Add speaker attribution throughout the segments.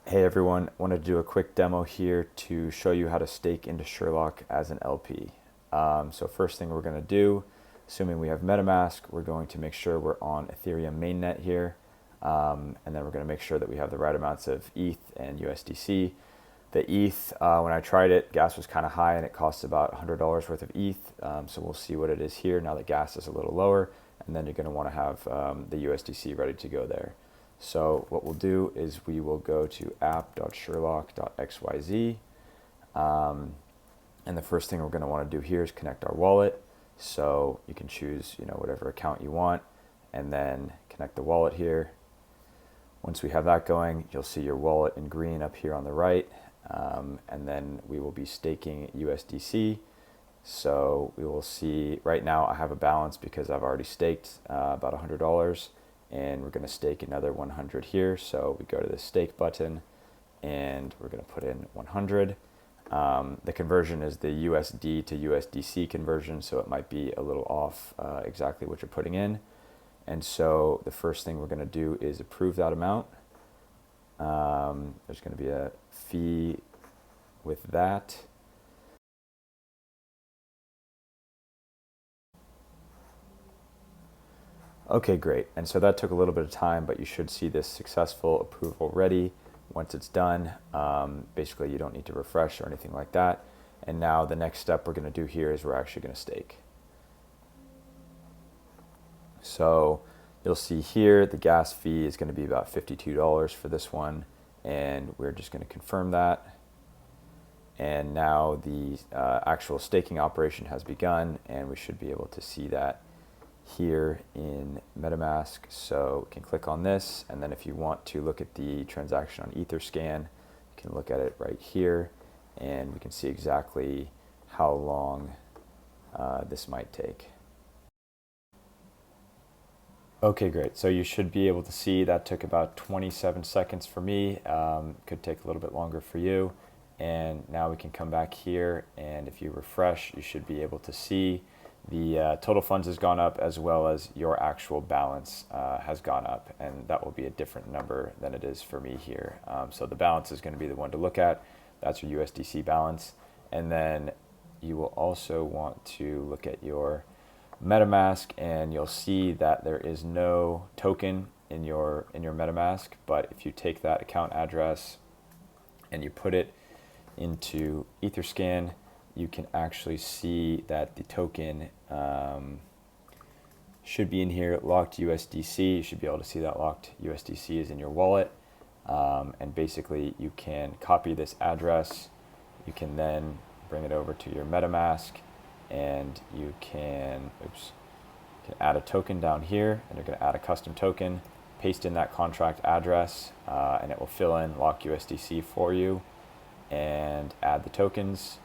Speaker 1: Hey everyone, wanted to do a quick demo here to show you how to stake into Sherlock as an LP. So first thing we're going to do, assuming we have MetaMask, we're going to make sure we're on Ethereum mainnet here, and then we're going to make sure that we have the right amounts of ETH and USDC. The ETH, when I tried it, gas was kind of high and it costs about $100 worth of ETH, so we'll see what it is here now that gas is a little lower, and then you're going to want to have the USDC ready to go there. So what we'll do is we will go to app.sherlock.xyz, and the first thing we're going to want to do here is connect our wallet. So you can choose, whatever account you want, and then connect the wallet here. Once we have that going, you'll see your wallet in green up here on the right, and then we will be staking USDC. So we will see right now I have a balance because I've already staked about $100. And we're going to stake another 100 here. So we go to the stake button and we're going to put in 100. The conversion is the USD to USDC conversion, so it might be a little off exactly what you're putting in. And so the first thing we're going to do is approve that amount. There's going to be a fee with that. Okay, great. And so that took a little bit of time, but you should see this successful approval ready. Once it's done, basically you don't need to refresh or anything like that. And now the next step we're going to do here is we're actually going to stake. So you'll see here the gas fee is going to be about $52 for this one, and we're just going to confirm that. And now the actual staking operation has begun, and we should be able to see that here in MetaMask. So we can click on this, and then if you want to look at the transaction on Etherscan, you can look at it right here, and we can see exactly how long this might take. Okay, great. So you should be able to see that took about 27 seconds for me. Could take a little bit longer for you. And now we can come back here, and if you refresh, you should be able to see the total funds has gone up, as well as your actual balance has gone up, and that will be a different number than it is for me here. So the balance is going to be the one to look at. That's your USDC balance. And then you will also want to look at your MetaMask, and you'll see that there is no token in your MetaMask, but if you take that account address and you put it into Etherscan, you can actually see that the token should be in here, locked USDC. You should be able to see that locked USDC is in your wallet. And basically you can copy this address. You can then bring it over to your MetaMask, and you can add a token down here, and you're going to add a custom token, paste in that contract address, and it will fill in lock USDC for you and add the tokens.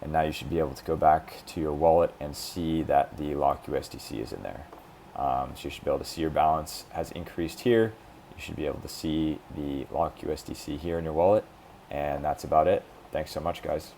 Speaker 1: And now you should be able to go back to your wallet and see that the locked USDC is in there. So you should be able to see your balance has increased here. You should be able to see the locked USDC here in your wallet. And that's about it. Thanks so much, guys.